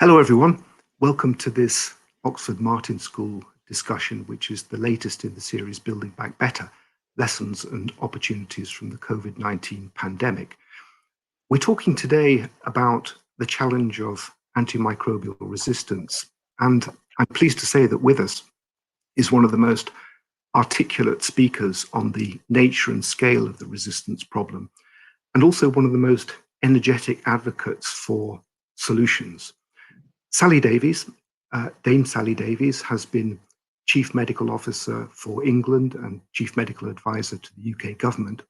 Hello everyone, welcome to this Oxford Martin School discussion, which is the latest in the series Building Back Better, Lessons and Opportunities from the COVID-19 Pandemic. We're talking today about the challenge of antimicrobial resistance, and I'm pleased to say that with us is one of the most articulate speakers on the nature and scale of the resistance problem, and also one of the most energetic advocates for solutions. Sally Davies, Dame Sally Davies, has been Chief Medical Officer for England and Chief Medical Advisor to the UK government.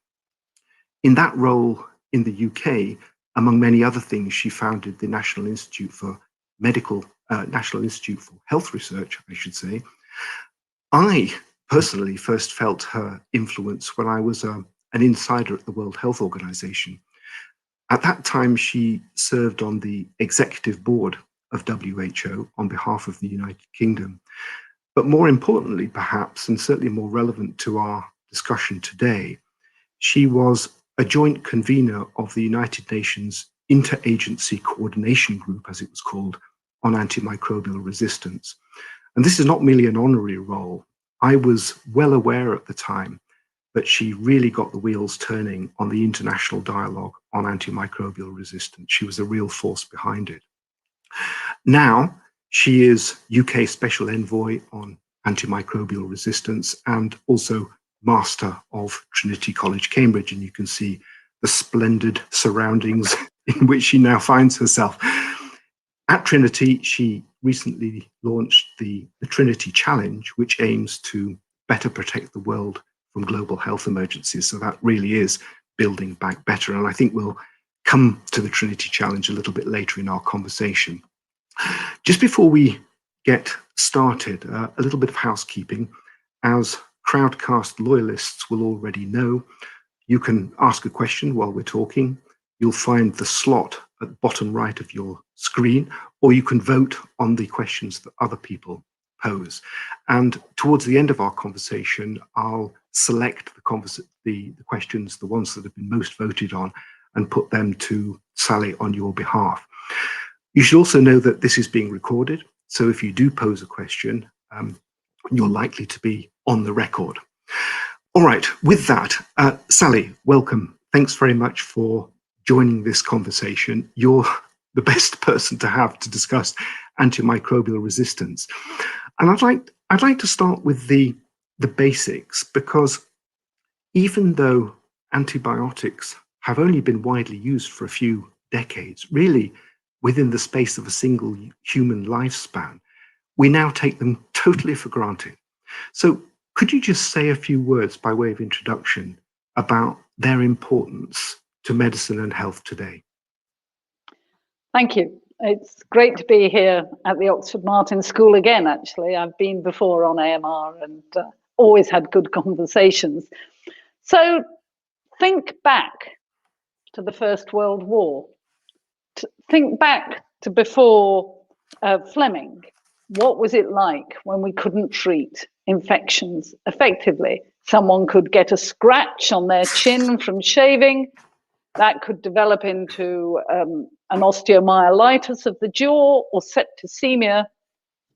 In that role in the UK, among many other things, she founded the National Institute for Health Research, I should say. I personally first felt her influence when I was an insider at the World Health Organization. At that time, she served on the executive board of WHO on behalf of the United Kingdom. But more importantly, perhaps, and certainly more relevant to our discussion today, she was a joint convener of the United Nations Interagency Coordination Group, as it was called, on antimicrobial resistance. And this is not merely an honorary role. I was well aware at the time that she really got the wheels turning on the international dialogue on antimicrobial resistance. She was a real force behind it. Now, she is UK Special Envoy on antimicrobial resistance and also Master of Trinity College, Cambridge. And you can see the splendid surroundings in which she now finds herself. At Trinity, she recently launched the Trinity Challenge, which aims to better protect the world from global health emergencies. So that really is building back better. And I think we'll come to the Trinity Challenge a little bit later in our conversation. Just before we get started, a little bit of housekeeping. As Crowdcast loyalists will already know, you can ask a question while we're talking. You'll find the slot at the bottom right of your screen, or you can vote on the questions that other people pose. And towards the end of our conversation, I'll select the questions, the ones that have been most voted on, and put them to Sally on your behalf. You should also know that this is being recorded, so if you do pose a question, you're likely to be on the record. All right, with that, Sally, welcome. Thanks very much for joining this conversation. You're the best person to have to discuss antimicrobial resistance. And I'd like to start with the basics, because even though antibiotics have only been widely used for a few decades, really within the space of a single human lifespan, we now take them totally for granted. So could you just say a few words by way of introduction about their importance to medicine and health today? Thank you. It's great to be here at the Oxford Martin School again, actually. I've been before on AMR and always had good conversations. So think back to the First World War. Think back to before Fleming. What was it like when we couldn't treat infections effectively? Someone could get a scratch on their chin from shaving. That could develop into an osteomyelitis of the jaw or septicemia,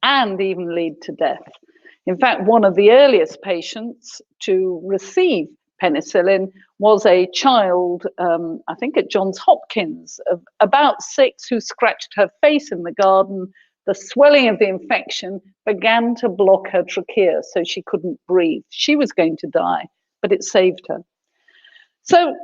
and even lead to death. In fact, one of the earliest patients to receive penicillin was a child, I think at Johns Hopkins, of about 6, who scratched her face in the garden. The swelling of the infection began to block her trachea, so she couldn't breathe. She was going to die, but it saved her. So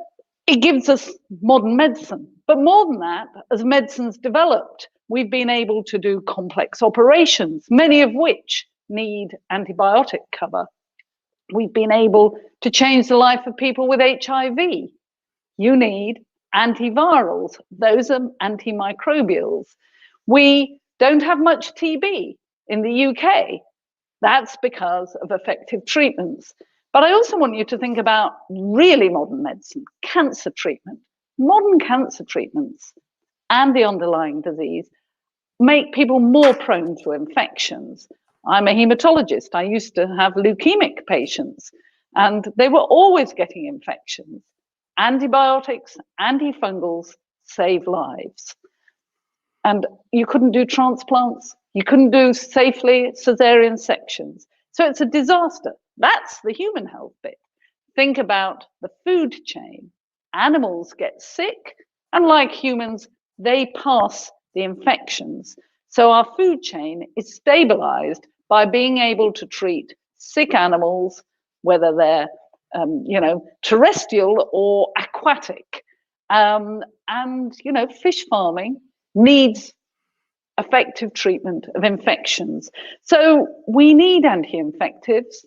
it gives us modern medicine. But more than that, as medicine's developed, we've been able to do complex operations, many of which need antibiotic cover. We've been able to change the life of people with HIV. You need antivirals. Those are antimicrobials. We don't have much TB in the UK. That's because of effective treatments. But I also want you to think about really modern medicine, cancer treatment. Modern cancer treatments and the underlying disease make people more prone to infections. I'm a hematologist. I used to have leukemic patients, and they were always getting infections. Antibiotics, antifungals save lives. And you couldn't do transplants. You couldn't do safely cesarean sections. So it's a disaster. That's the human health bit. Think about the food chain. Animals get sick, and like humans, they pass the infections. So our food chain is stabilized by being able to treat sick animals, whether they're terrestrial or aquatic. And fish farming needs effective treatment of infections. So we need anti-infectives.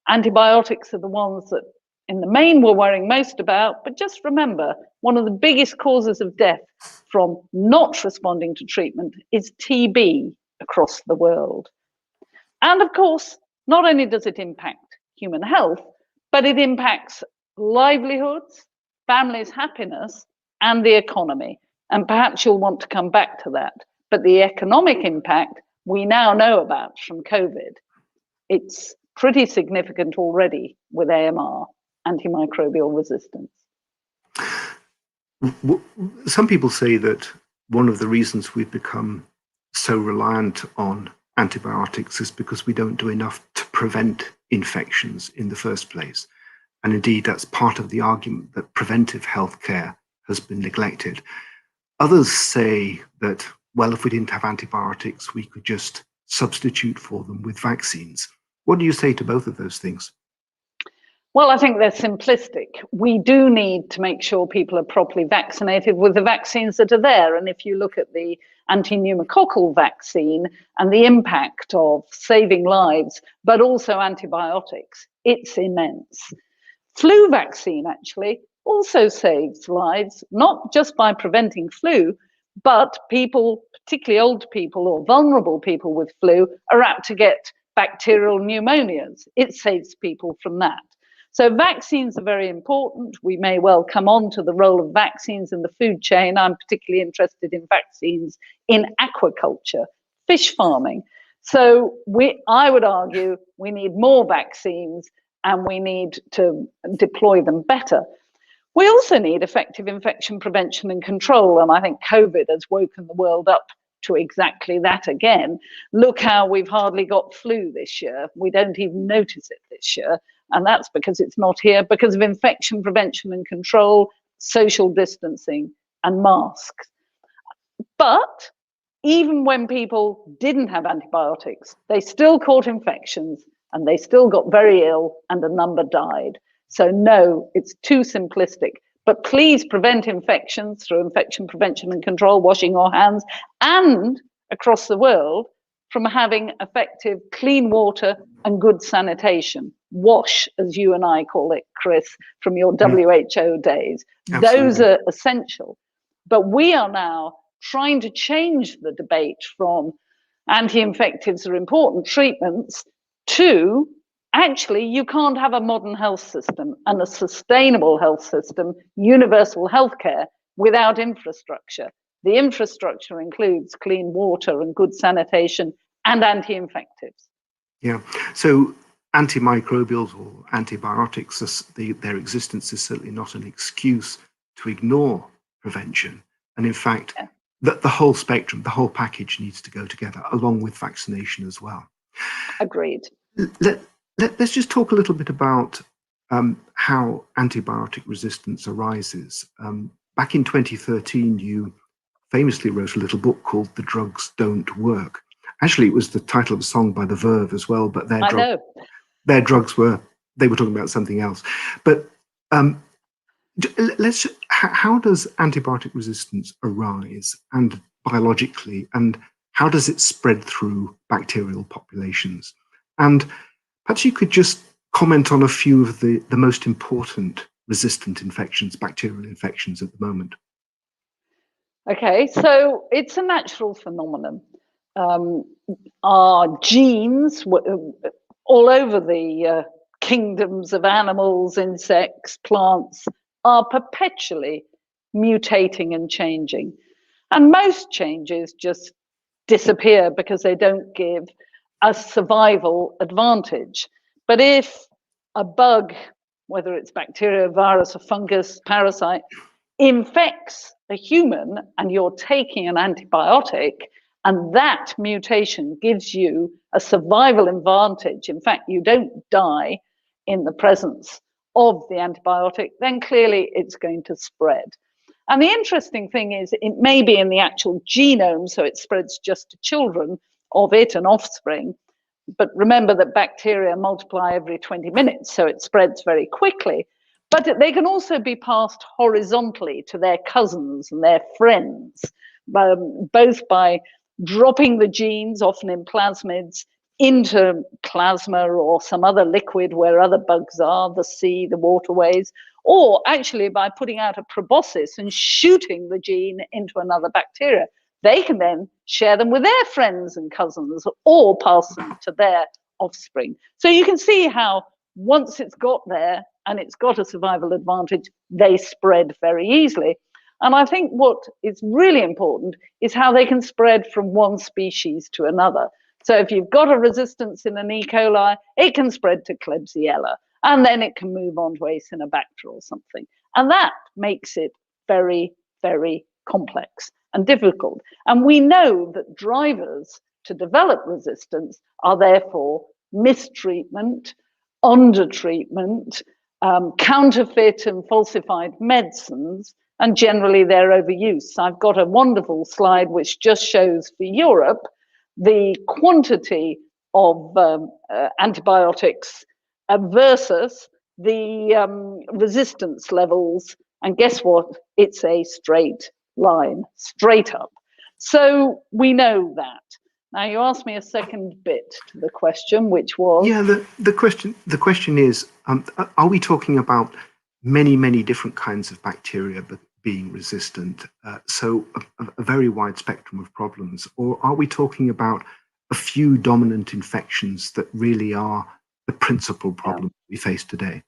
Antibiotics are the ones that in the main we're worrying most about, but just remember, one of the biggest causes of death from not responding to treatment is TB across the world. And of course, not only does it impact human health, but it impacts livelihoods, families' happiness, and the economy. And perhaps you'll want to come back to that. But the economic impact we now know about from COVID, it's pretty significant already with AMR, antimicrobial resistance. Some people say that one of the reasons we've become so reliant on antibiotics is because we don't do enough to prevent infections in the first place. And indeed, that's part of the argument that preventive healthcare has been neglected. Others say that, well, if we didn't have antibiotics, we could just substitute for them with vaccines. What do you say to both of those things? Well, I think they're simplistic. We do need to make sure people are properly vaccinated with the vaccines that are there. And if you look at the anti-pneumococcal vaccine and the impact of saving lives, but also antibiotics, it's immense. Flu vaccine actually also saves lives, not just by preventing flu, but people, particularly old people or vulnerable people with flu, are apt to get bacterial pneumonias. It saves people from that. So vaccines are very important. We may well come on to the role of vaccines in the food chain. I'm particularly interested in vaccines in aquaculture, fish farming. So I would argue we need more vaccines and we need to deploy them better. We also need effective infection prevention and control. And I think COVID has woken the world up to exactly that again. Look how we've hardly got flu this year. We don't even notice it this year. And that's because it's not here, because of infection prevention and control, social distancing, and masks. But even when people didn't have antibiotics, they still caught infections and they still got very ill and a number died. So no, it's too simplistic. But please prevent infections through infection prevention and control, washing your hands, and across the world from having effective clean water and good sanitation. WASH, as you and I call it, Chris, from your WHO days. Absolutely. Those are essential. But we are now trying to change the debate from anti-infectives are important treatments to actually you can't have a modern health system and a sustainable health system, universal healthcare, without infrastructure. The infrastructure includes clean water and good sanitation and anti-infectives. Yeah, so antimicrobials or antibiotics, their existence is certainly not an excuse to ignore prevention. And in fact, the whole spectrum, the whole package needs to go together, along with vaccination as well. Agreed. Let's just talk a little bit about how antibiotic resistance arises. Back in 2013, you famously wrote a little book called The Drugs Don't Work. Actually, it was the title of a song by The Verve as well, but their drugs were talking about something else. But how does antibiotic resistance arise, and biologically, and how does it spread through bacterial populations? And perhaps you could just comment on a few of the most important resistant infections, bacterial infections at the moment. Okay, so it's a natural phenomenon. Our genes all over the kingdoms of animals, insects, plants are perpetually mutating and changing. And most changes just disappear because they don't give a survival advantage. But if a bug, whether it's bacteria, virus, or fungus, parasite, infects a human and you're taking an antibiotic, and that mutation gives you a survival advantage, in fact, you don't die in the presence of the antibiotic, then clearly it's going to spread. And the interesting thing is it may be in the actual genome, so it spreads just to children of it and offspring. But remember that bacteria multiply every 20 minutes, so it spreads very quickly. But they can also be passed horizontally to their cousins and their friends, both by dropping the genes, often in plasmids, into plasma or some other liquid where other bugs are, the sea, the waterways, or actually by putting out a proboscis and shooting the gene into another bacteria. They can then share them with their friends and cousins or pass them to their offspring. So you can see how once it's got there and it's got a survival advantage, they spread very easily. And I think what is really important is how they can spread from one species to another. So if you've got a resistance in an E. coli, it can spread to Klebsiella, and then it can move on to Acinetobacter or something. And that makes it very, very complex and difficult. And we know that drivers to develop resistance are therefore mistreatment, undertreatment, counterfeit and falsified medicines, and generally their overuse. I've got a wonderful slide which just shows for Europe the quantity of antibiotics versus the resistance levels. And guess what? It's a straight line, straight up. So we know that. Now you asked me a second bit to the question, which was... Yeah, the question is, are we talking about many different kinds of bacteria but being resistant, so a very wide spectrum of problems, or are we talking about a few dominant infections that really are the principal problem we face today?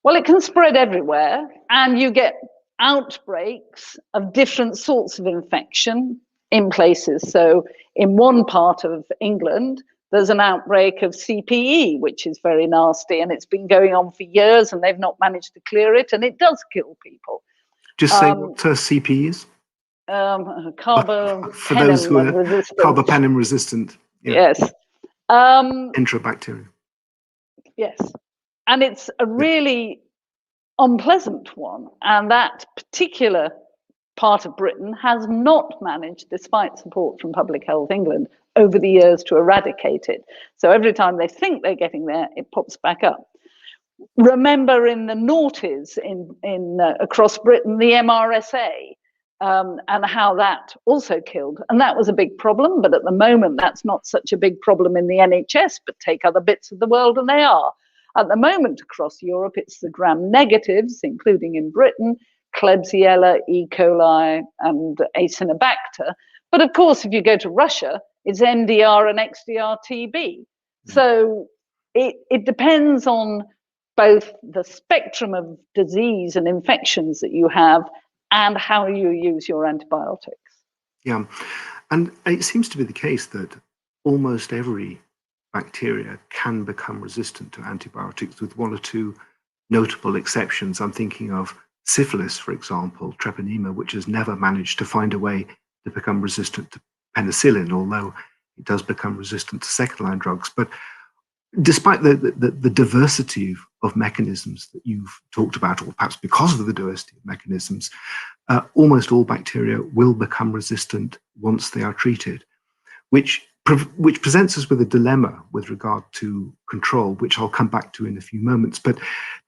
Well, it can spread everywhere, and you get outbreaks of different sorts of infection in places. So in one part of England, there's an outbreak of CPE, which is very nasty, and it's been going on for years, and they've not managed to clear it, and it does kill people. Just say what CP is. Carbapenem for those who are resistant. carbapenem resistant. Yeah. Yes. Enterobacterium. Yes. And it's a really unpleasant one. And that particular part of Britain has not managed, despite support from Public Health England, over the years to eradicate it. So every time they think they're getting there, it pops back up. Remember in the noughties in across Britain, the MRSA, and how that also killed. And that was a big problem, but at the moment, that's not such a big problem in the NHS, but take other bits of the world and they are. At the moment across Europe, it's the gram-negatives, including in Britain, Klebsiella, E. coli, and Acinetobacter. But of course, if you go to Russia, it's MDR and XDR TB. So it depends on both the spectrum of disease and infections that you have and how you use your antibiotics. Yeah, and it seems to be the case that almost every bacteria can become resistant to antibiotics, with one or two notable exceptions. I'm thinking of syphilis, for example, treponema, which has never managed to find a way to become resistant to penicillin, although it does become resistant to second-line drugs. But despite the diversity of mechanisms that you've talked about, or perhaps because of the diversity of mechanisms, almost all bacteria will become resistant once they are treated, which presents us with a dilemma with regard to control, which I'll come back to in a few moments. But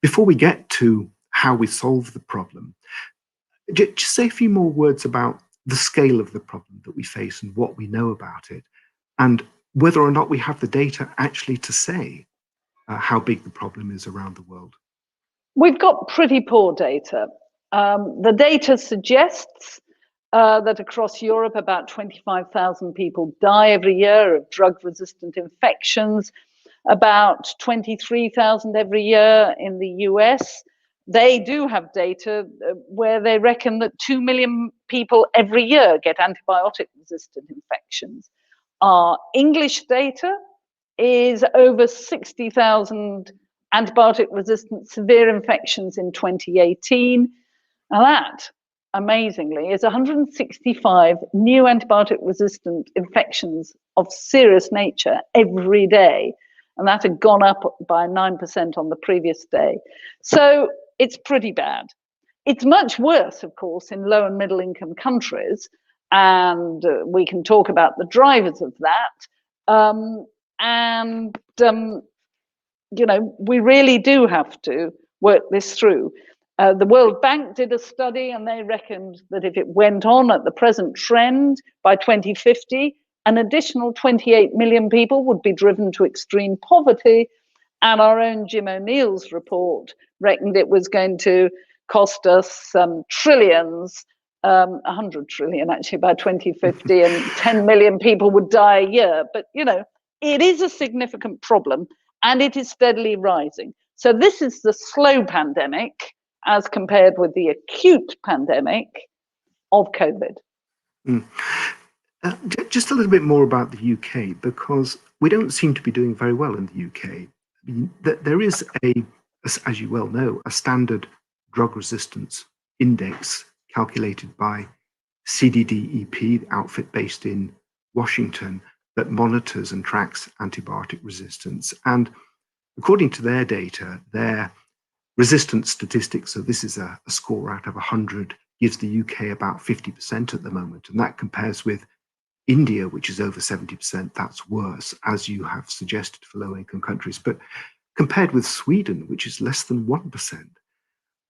before we get to how we solve the problem, just say a few more words about the scale of the problem that we face and what we know about it, and whether or not we have the data actually to say how big the problem is around the world. We've got pretty poor data. The data suggests that across Europe, about 25,000 people die every year of drug-resistant infections, about 23,000 every year in the US. They do have data where they reckon that 2 million people every year get antibiotic-resistant infections. Our English data is over 60,000 antibiotic-resistant severe infections in 2018. Now that amazingly, is 165 new antibiotic resistant infections of serious nature every day. And that had gone up by 9% on the previous day. So it's pretty bad. It's much worse, of course, in low and middle income countries. And we can talk about the drivers of that. We really do have to work this through. The World Bank did a study, and they reckoned that if it went on at the present trend, by 2050, an additional 28 million people would be driven to extreme poverty. And our own Jim O'Neill's report reckoned it was going to cost us trillions, 100 trillion actually by 2050, and 10 million people would die a year. But, it is a significant problem, and it is steadily rising. So this is the slow pandemic as compared with the acute pandemic of COVID. Mm. Just a little bit more about the UK, because we don't seem to be doing very well in the UK. There is as you well know, a standard drug resistance index calculated by CDDEP, the outfit based in Washington, that monitors and tracks antibiotic resistance. And according to their data, their resistance statistics, so this is a score out of 100, gives the UK about 50% at the moment. And that compares with India, which is over 70%. That's worse, as you have suggested, for low-income countries. But compared with Sweden, which is less than 1%,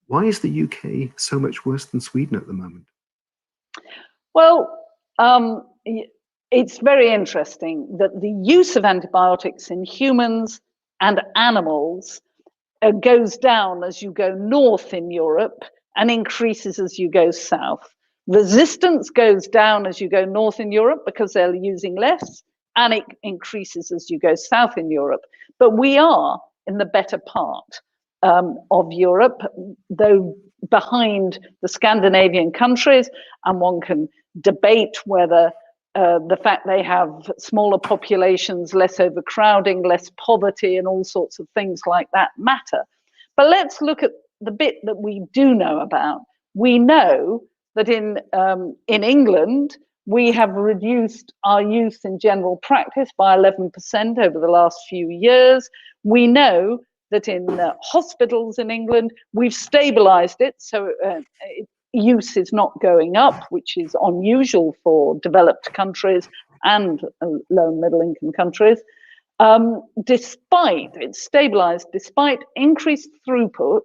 why is the UK so much worse than Sweden at the moment? Well, it's very interesting that the use of antibiotics in humans and animals goes down as you go north in Europe and increases as you go south. Resistance goes down as you go north in Europe because they're using less, and it increases as you go south in Europe. But we are in the better part of Europe, though behind the Scandinavian countries, and one can debate whether the fact they have smaller populations, less overcrowding, less poverty, and all sorts of things like that matter. But let's look at the bit that we do know about. We know that in England, we have reduced our use in general practice by 11% over the last few years. We know that in hospitals in England, we've stabilized it, so use is not going up, which is unusual for developed countries and low and middle income countries. Despite it's stabilized, despite increased throughput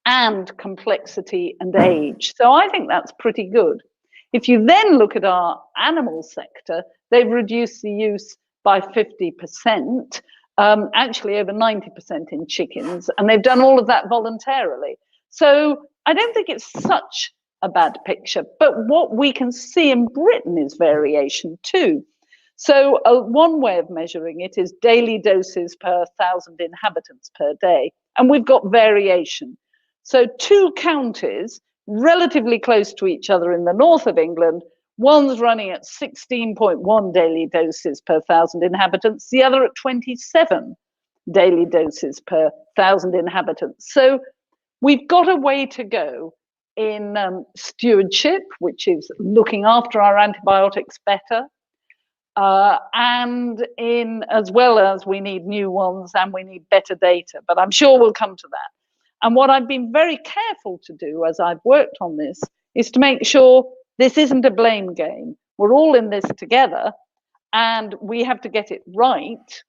and complexity and age. So I think that's pretty good. If you then look at our animal sector, they've reduced the use by 50%, actually over 90% in chickens, and they've done all of that voluntarily. So I don't think it's such a bad picture, but what we can see in Britain is variation too. So one way of measuring it is daily doses per 1,000 inhabitants per day, and we've got variation. So two counties relatively close to each other in the north of England, one's running at 16.1 daily doses per 1,000 inhabitants, the other at 27 daily doses per 1,000 inhabitants. So we've got a way to go in stewardship, which is looking after our antibiotics better, and in as well as we need new ones and we need better data. But I'm sure we'll come to that. And what I've been very careful to do as I've worked on this is to make sure this isn't a blame game. We're all in this together, and we have to get it right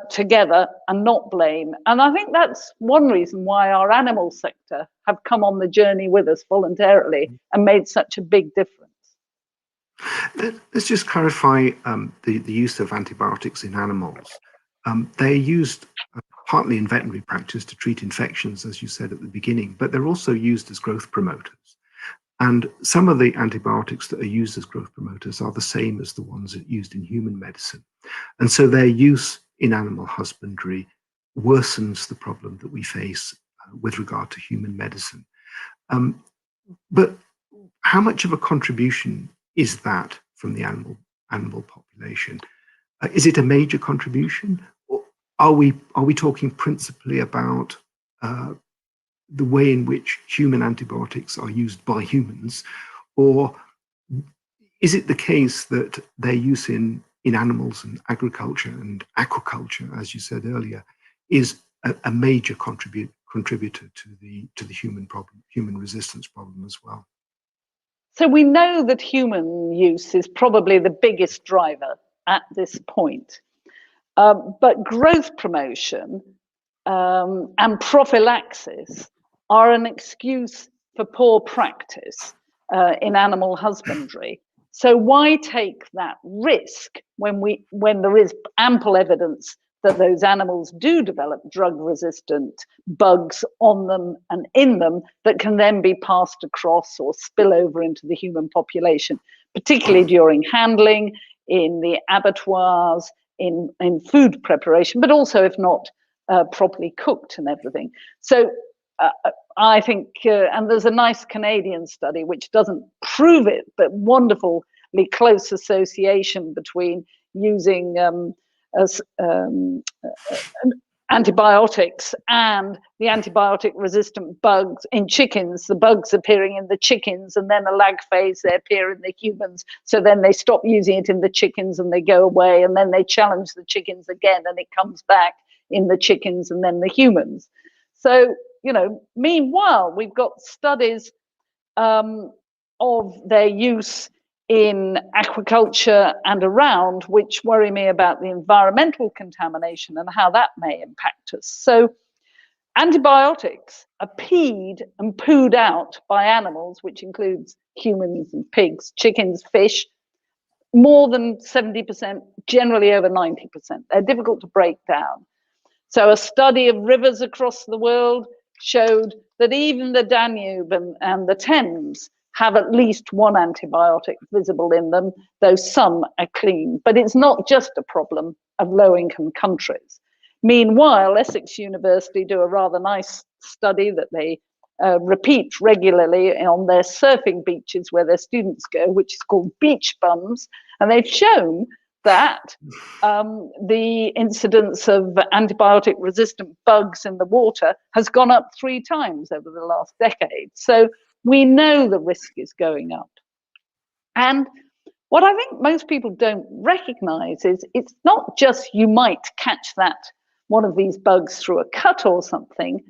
together and not blame. And I think that's one reason why our animal sector have come on the journey with us voluntarily and made such a big difference. Let's just clarify the use of antibiotics in animals. They're used partly in veterinary practice to treat infections, as you said at the beginning, but they're also used as growth promoters. And some of the antibiotics that are used as growth promoters are the same as the ones that are used in human medicine. And so their use in animal husbandry worsens the problem that we face with regard to human medicine. But how much of a contribution is that from the animal population? Is it a major contribution? Or are we talking principally about the way in which human antibiotics are used by humans, or is it the case that their use in animals and agriculture and aquaculture, as you said earlier, is a major contributor to the human problem, human resistance problem as well? So we know that human use is probably the biggest driver at this point. But growth promotion and prophylaxis are an excuse for poor practice in animal husbandry. So why take that risk when there is ample evidence that those animals do develop drug-resistant bugs on them and in them that can then be passed across or spill over into the human population, particularly during handling, in the abattoirs, in food preparation, but also if not properly cooked and everything. So I think, and there's a nice Canadian study which doesn't prove it, but wonderfully close association between using antibiotics and the antibiotic resistant bugs in chickens, the bugs appearing in the chickens, and then a lag phase, they appear in the humans. So then they stop using it in the chickens and they go away, and then they challenge the chickens again and it comes back in the chickens and then the humans. So, you know, meanwhile, we've got studies of their use in aquaculture and around, which worry me about the environmental contamination and how that may impact us. So antibiotics are peed and pooed out by animals, which includes humans and pigs, chickens, fish, more than 70%, generally over 90%. They're difficult to break down. So a study of rivers across the world showed that even the Danube and the Thames have at least one antibiotic visible in them, though some are clean. But it's not just a problem of low-income countries. Meanwhile, Essex University do a rather nice study that they repeat regularly on their surfing beaches where their students go, which is called Beach Bums. And they've shown that the incidence of antibiotic-resistant bugs in the water has gone up 3 times over the last decade. So we know the risk is going up. And what I think most people don't recognize is it's not just you might catch one of these bugs through a cut or something.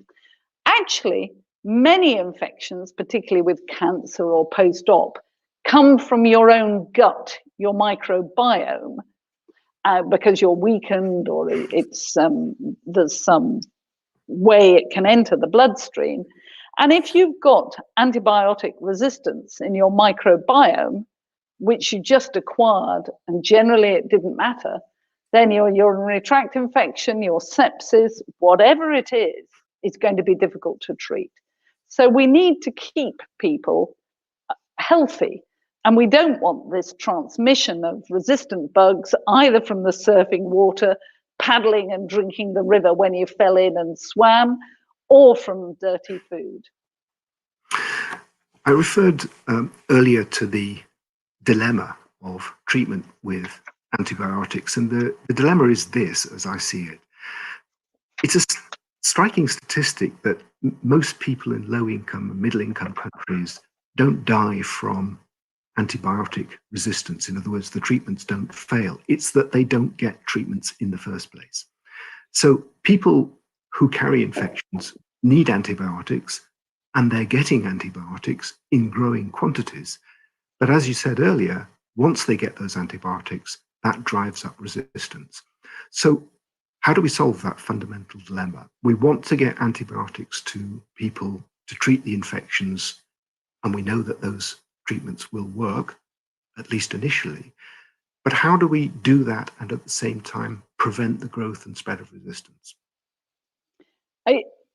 Actually, many infections, particularly with cancer or post-op, come from your own gut, your microbiome, because you're weakened or there's some way it can enter the bloodstream. And if you've got antibiotic resistance in your microbiome, which you just acquired, and generally it didn't matter, then your urinary tract infection, your sepsis, whatever it is going to be difficult to treat. So we need to keep people healthy. And we don't want this transmission of resistant bugs either from the surfing water, paddling and drinking the river when you fell in and swam, or from dirty food. I referred earlier to the dilemma of treatment with antibiotics, and the dilemma is this, as I see it. It's a striking statistic that most people in low-income and middle-income countries don't die from antibiotic resistance. In other words, the treatments don't fail. It's that they don't get treatments in the first place. So people who carry infections need antibiotics, and they're getting antibiotics in growing quantities. But as you said earlier, once they get those antibiotics, that drives up resistance. So how do we solve that fundamental dilemma? We want to get antibiotics to people to treat the infections, and we know that those treatments will work, at least initially. But how do we do that and at the same time prevent the growth and spread of resistance?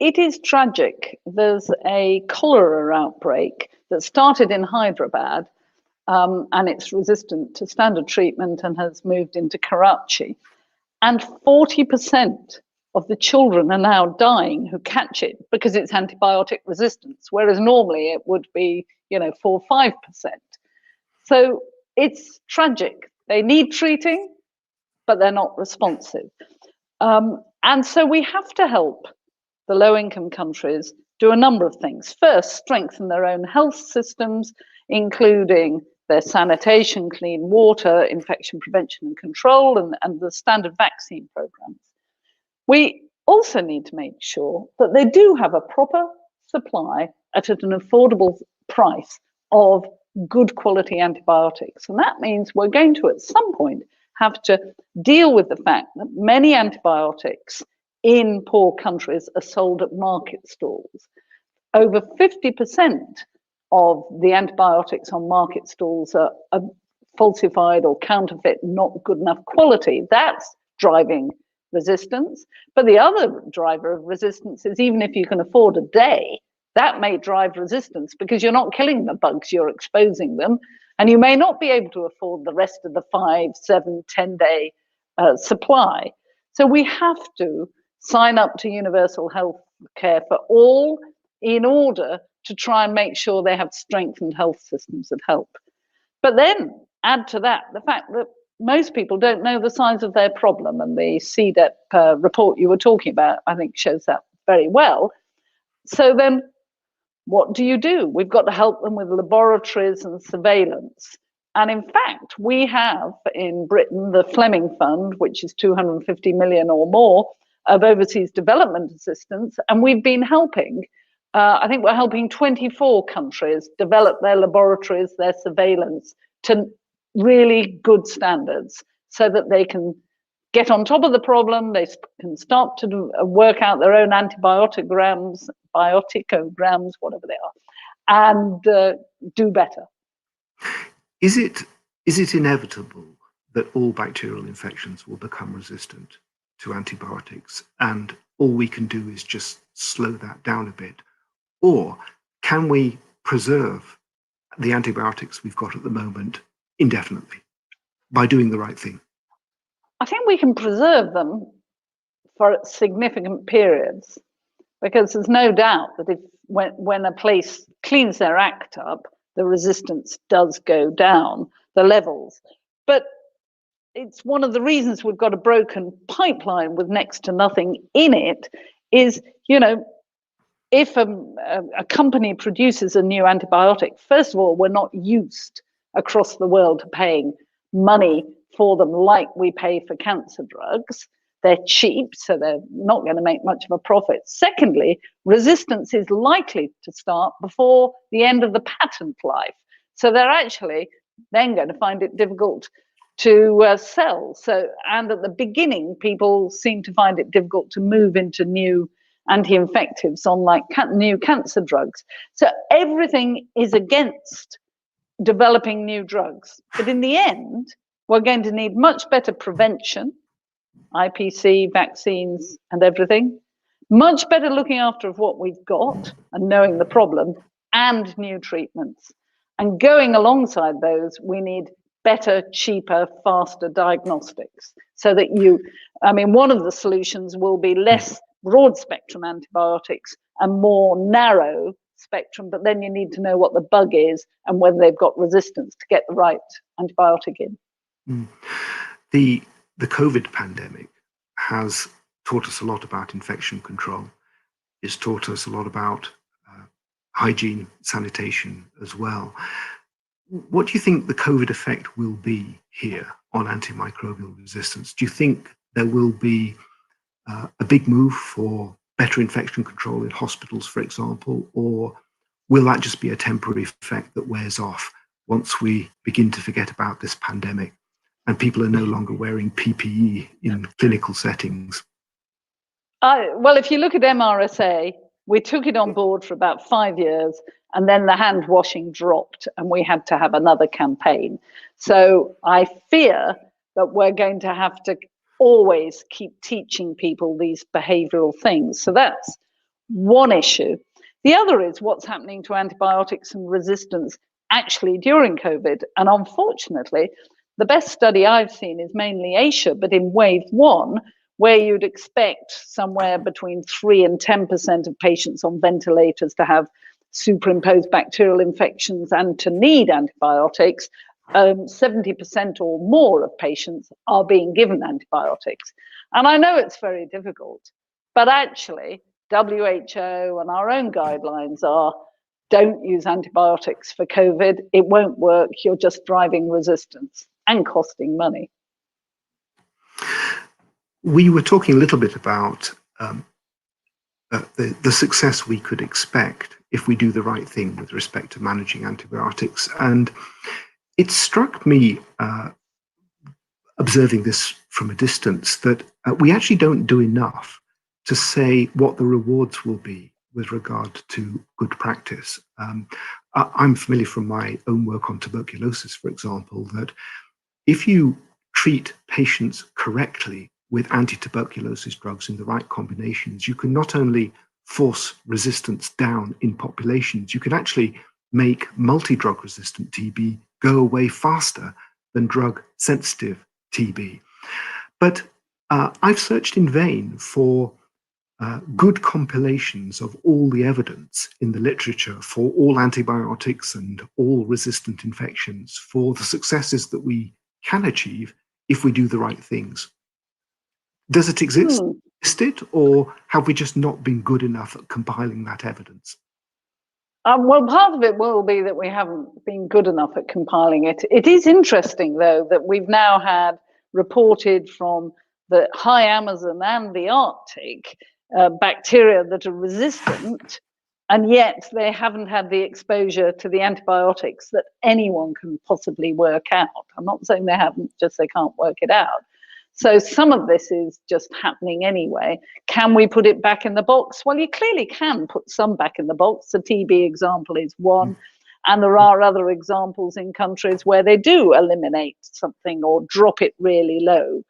It is tragic. There's a cholera outbreak that started in Hyderabad, and it's resistant to standard treatment and has moved into Karachi. And 40% of the children are now dying who catch it because it's antibiotic resistance, whereas normally it would be, 4 or 5%. So it's tragic. They need treating, but they're not responsive. And so we have to help the low-income countries do a number of things. First, strengthen their own health systems, including their sanitation, clean water, infection prevention and control, and the standard vaccine programs. We also need to make sure that they do have a proper supply at an affordable price of good quality antibiotics. And that means we're going to, at some point, have to deal with the fact that many antibiotics in poor countries are sold at market stalls. Over 50% of the antibiotics on market stalls are falsified or counterfeit, not good enough quality. That's driving resistance. But the other driver of resistance is, even if you can afford a day, that may drive resistance because you're not killing the bugs, you're exposing them. And you may not be able to afford the rest of the 5, 7, 10-day supply. So we have to sign up to universal health care for all in order to try and make sure they have strengthened health systems of help. But then add to that the fact that most people don't know the size of their problem, and the CDEP report you were talking about, I think, shows that very well. So then what do? We've got to help them with laboratories and surveillance. And in fact, we have in Britain the Fleming Fund, which is 250 million or more of overseas development assistance. And we've been helping, I think we're helping 24 countries develop their laboratories, their surveillance to really good standards so that they can get on top of the problem, they can start to work out their own antibioticograms, whatever they are, and do better. Is it inevitable that all bacterial infections will become resistant to antibiotics, and all we can do is just slow that down a bit? Or can we preserve the antibiotics we've got at the moment indefinitely by doing the right thing? I think we can preserve them for significant periods, because there's no doubt that when a place cleans their act up, the resistance does go down, the levels. But it's one of the reasons we've got a broken pipeline with next to nothing in it is, if a company produces a new antibiotic, first of all, we're not used across the world to paying money for them like we pay for cancer drugs. They're cheap, so they're not going to make much of a profit. Secondly, resistance is likely to start before the end of the patent life. So they're actually then going to find it difficult to sell. And at the beginning, people seem to find it difficult to move into new anti-infectives on like new cancer drugs. So everything is against developing new drugs. But in the end, we're going to need much better prevention, IPC, vaccines, and everything. Much better looking after of what we've got and knowing the problem, and new treatments. And going alongside those, we need better, cheaper, faster diagnostics. So that one of the solutions will be less broad spectrum antibiotics and more narrow spectrum, but then you need to know what the bug is and whether they've got resistance to get the right antibiotic in. The COVID pandemic has taught us a lot about infection control. It's taught us a lot about hygiene, sanitation as well. What do you think the COVID effect will be here on antimicrobial resistance? Do you think there will be a big move for better infection control in hospitals, for example, or will that just be a temporary effect that wears off once we begin to forget about this pandemic and people are no longer wearing PPE in clinical settings? Well, if you look at MRSA, we took it on board for about 5 years, and then the hand washing dropped and we had to have another campaign. So I fear that we're going to have to always keep teaching people these behavioral things. So that's one issue. The other is what's happening to antibiotics and resistance actually during COVID. And unfortunately, the best study I've seen is mainly Asia, but in wave 1, where you'd expect somewhere between 3 and 10% of patients on ventilators to have superimposed bacterial infections and to need antibiotics, 70% or more of patients are being given antibiotics. And I know it's very difficult, but actually WHO and our own guidelines are, don't use antibiotics for COVID. It won't work. You're just driving resistance and costing money. We were talking a little bit about the success we could expect if we do the right thing with respect to managing antibiotics. And it struck me, observing this from a distance, that we actually don't do enough to say what the rewards will be with regard to good practice. I'm familiar from my own work on tuberculosis, for example, that if you treat patients correctly with anti-tuberculosis drugs in the right combinations, you can not only force resistance down in populations, you can actually make multi-drug resistant TB go away faster than drug-sensitive TB. But I've searched in vain for good compilations of all the evidence in the literature for all antibiotics and all resistant infections for the successes that we can achieve if we do the right things. Does it exist, or have we just not been good enough at compiling that evidence? Well, part of it will be that we haven't been good enough at compiling it. It is interesting, though, that we've now had reported from the high Amazon and the Arctic bacteria that are resistant, and yet they haven't had the exposure to the antibiotics that anyone can possibly work out. I'm not saying they haven't, just they can't work it out. So some of this is just happening anyway. Can we put it back in the box? Well, you clearly can put some back in the box. The TB example is one. And there are other examples in countries where they do eliminate something or drop it really low.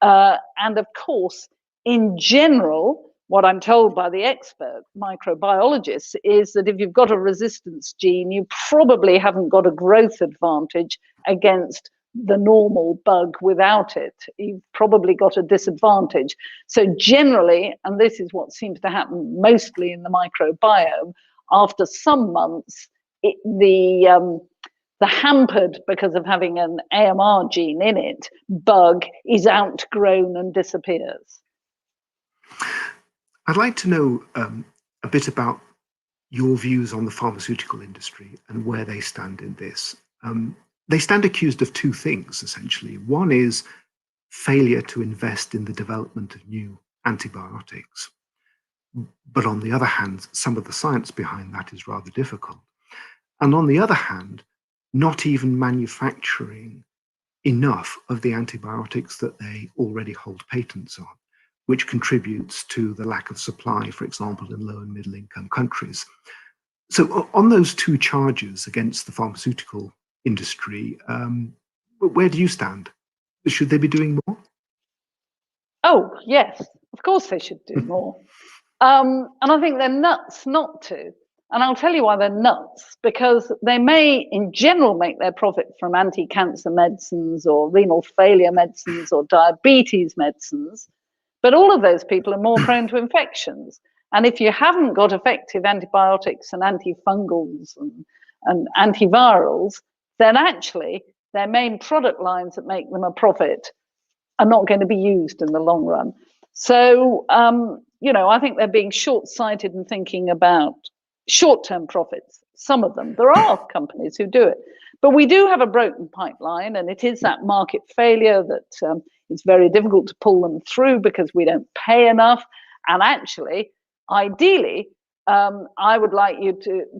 And of course, in general, what I'm told by the expert microbiologists is that if you've got a resistance gene, you probably haven't got a growth advantage against the normal bug without it. You've probably got a disadvantage. So generally, and this is what seems to happen mostly in the microbiome, after some months, the hampered, because of having an AMR gene in it, bug is outgrown and disappears. I'd like to know a bit about your views on the pharmaceutical industry and where they stand in this. They stand accused of two things, essentially. One is failure to invest in the development of new antibiotics. But on the other hand, some of the science behind that is rather difficult. And on the other hand, not even manufacturing enough of the antibiotics that they already hold patents on, which contributes to the lack of supply, for example, in low and middle income countries. So on those two charges against the pharmaceutical industry, where do you stand? Should they be doing more? Oh, yes, of course they should do more. And I think they're nuts not to. And I'll tell you why they're nuts, because they may in general make their profit from anti-cancer medicines or renal failure medicines or diabetes medicines, but all of those people are more prone to infections. And if you haven't got effective antibiotics and antifungals and antivirals, then actually their main product lines that make them a profit are not going to be used in the long run. So, I think they're being short-sighted and thinking about short-term profits. Some of them. There are companies who do it. But we do have a broken pipeline, and it is that market failure that it's very difficult to pull them through because we don't pay enough. And actually, ideally, I would like you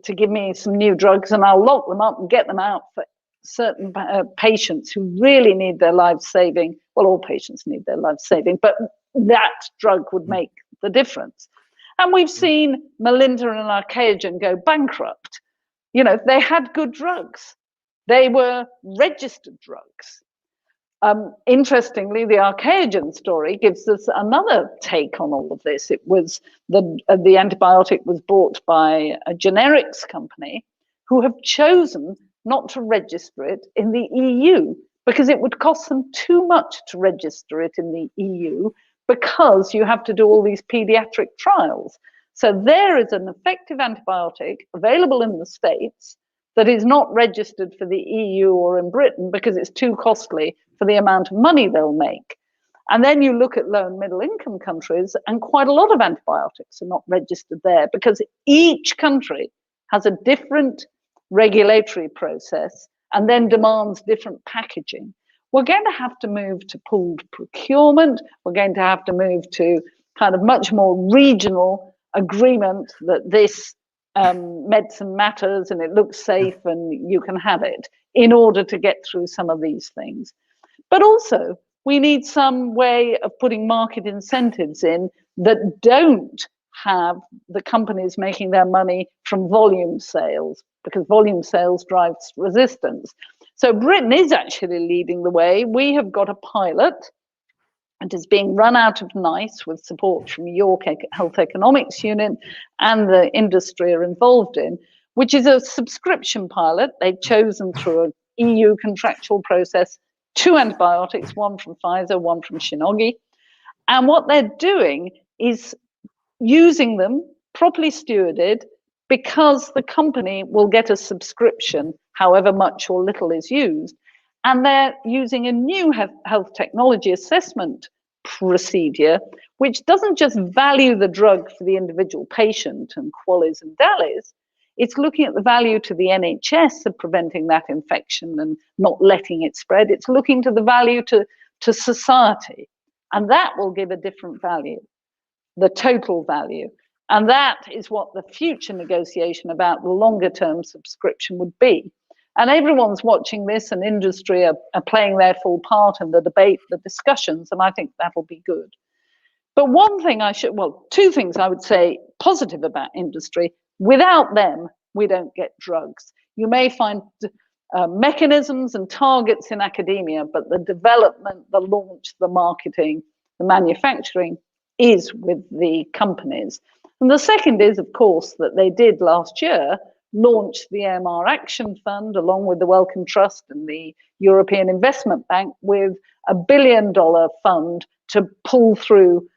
to give me some new drugs and I'll lock them up and get them out for certain patients who really need their lives saving. Well, all patients need their lives saving, but that drug would make the difference. And we've seen Melinda and Archaeogen go bankrupt. They had good drugs. They were registered drugs. Interestingly, the Archaeogen story gives us another take on all of this. It was the antibiotic was bought by a generics company who have chosen not to register it in the EU because it would cost them too much to register it in the EU because you have to do all these pediatric trials. So there is an effective antibiotic available in the States that is not registered for the EU or in Britain because it's too costly for the amount of money they'll make. And then you look at low and middle income countries, and quite a lot of antibiotics are not registered there because each country has a different regulatory process and then demands different packaging. We're going to have to move to pooled procurement. We're going to have to move to kind of much more regional agreement that this medicine matters and it looks safe and you can have it in order to get through some of these things. But also, we need some way of putting market incentives in that don't have the companies making their money from volume sales, because volume sales drives resistance. So Britain is actually leading the way. We have got a pilot, and is being run out of NICE with support from York Health Economics Unit and the industry are involved in, which is a subscription pilot. They've chosen through an EU contractual process 2 antibiotics, one from Pfizer, one from Shionogi. And what they're doing is using them properly stewarded, because the company will get a subscription, however much or little is used. And they're using a new health technology assessment procedure, which doesn't just value the drug for the individual patient and QALYs and DALYs. It's looking at the value to the NHS of preventing that infection and not letting it spread. It's looking to the value to society. And that will give a different value, the total value. And that is what the future negotiation about the longer term subscription would be. And everyone's watching this, and industry are playing their full part in the debate, the discussions, and I think that'll be good. But one thing two things I would say positive about industry. Without them, we don't get drugs. You may find mechanisms and targets in academia, but the development, the launch, the marketing, the manufacturing is with the companies. And the second is, of course, that they did last year launch the AMR Action Fund along with the Wellcome Trust and the European Investment Bank with $1 billion fund to pull through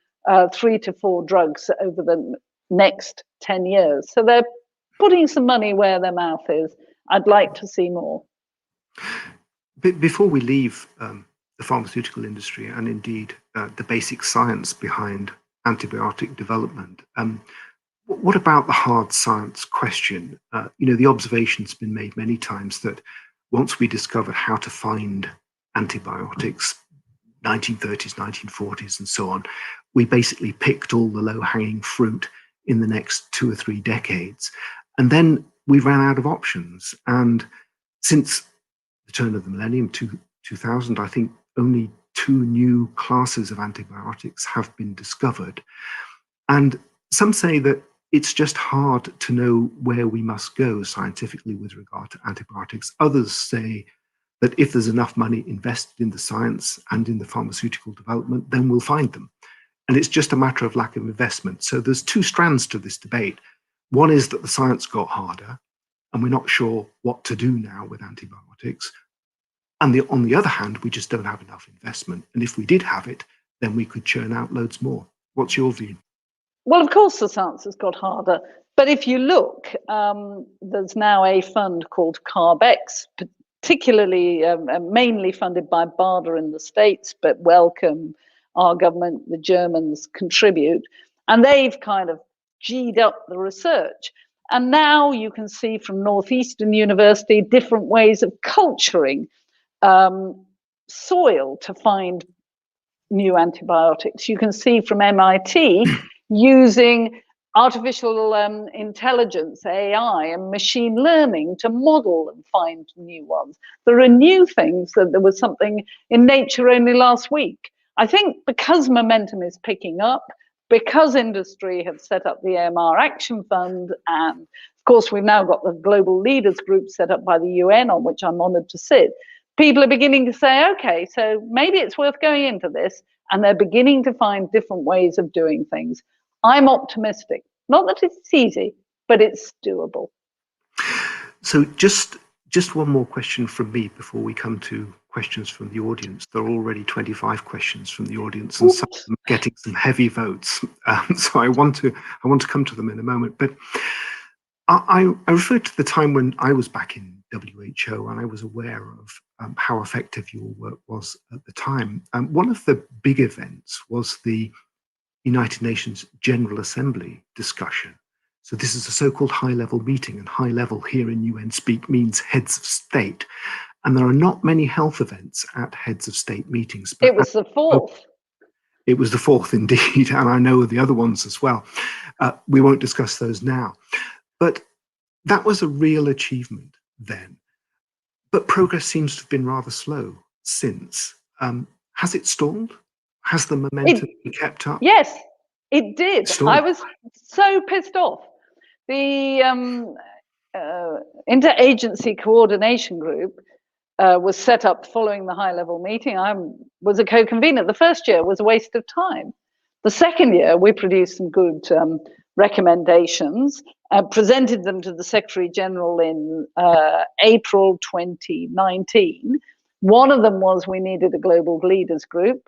3 to 4 drugs over the next 10 years. So they're putting some money where their mouth is. I'd like to see more. Before we leave the pharmaceutical industry and indeed the basic science behind antibiotic development, what about the hard science question? The observation's been made many times that once we discovered how to find antibiotics, 1930s, 1940s, and so on, we basically picked all the low-hanging fruit in the next 2 or 3 decades. And then we ran out of options. And since the turn of the millennium, 2000, I think only 2 new classes of antibiotics have been discovered. And some say that it's just hard to know where we must go scientifically with regard to antibiotics. Others say that if there's enough money invested in the science and in the pharmaceutical development, then we'll find them. And it's just a matter of lack of investment. So there's 2 strands to this debate. One is that the science got harder, and we're not sure what to do now with antibiotics. And on the other hand, we just don't have enough investment. And if we did have it, then we could churn out loads more. What's your view? Well, of course, the science has got harder. But if you look, there's now a fund called CARB-X, particularly mainly funded by BARDA in the States, but Wellcome, our government, the Germans contribute. And they've kind of G'd up the research. And now you can see from Northeastern University different ways of culturing soil to find new antibiotics. You can see from MIT using artificial intelligence, AI, and machine learning to model and find new ones. There are new things. There was something in Nature only last week. I think because momentum is picking up, because industry have set up the AMR Action Fund, and of course we've now got the Global Leaders Group set up by the UN, on which I'm honoured to sit, people are beginning to say, okay, so maybe it's worth going into this, and they're beginning to find different ways of doing things. I'm optimistic. Not that it's easy, but it's doable. So just one more question from me before we come to questions from the audience. There are already 25 questions from the audience, and some of them are getting some heavy votes. So I want to come to them in a moment. But I referred to the time when I was back in WHO, and I was aware of how effective your work was at the time. One of the big events was the United Nations General Assembly discussion. So this is a so-called high-level meeting, and high-level here in UN speak means heads of state. And there are not many health events at heads of state meetings. But it was the fourth. It was the fourth indeed, and I know the other ones as well. We won't discuss those now. But that was a real achievement then. But progress seems to have been rather slow since. Has it stalled? Has the momentum been kept up? Yes, it did. Stalled. I was so pissed off. The interagency coordination group was set up following the high-level meeting. I was a co-convener. The first year was a waste of time. The second year, we produced some good recommendations, presented them to the Secretary General in April 2019. One of them was we needed a global leaders group.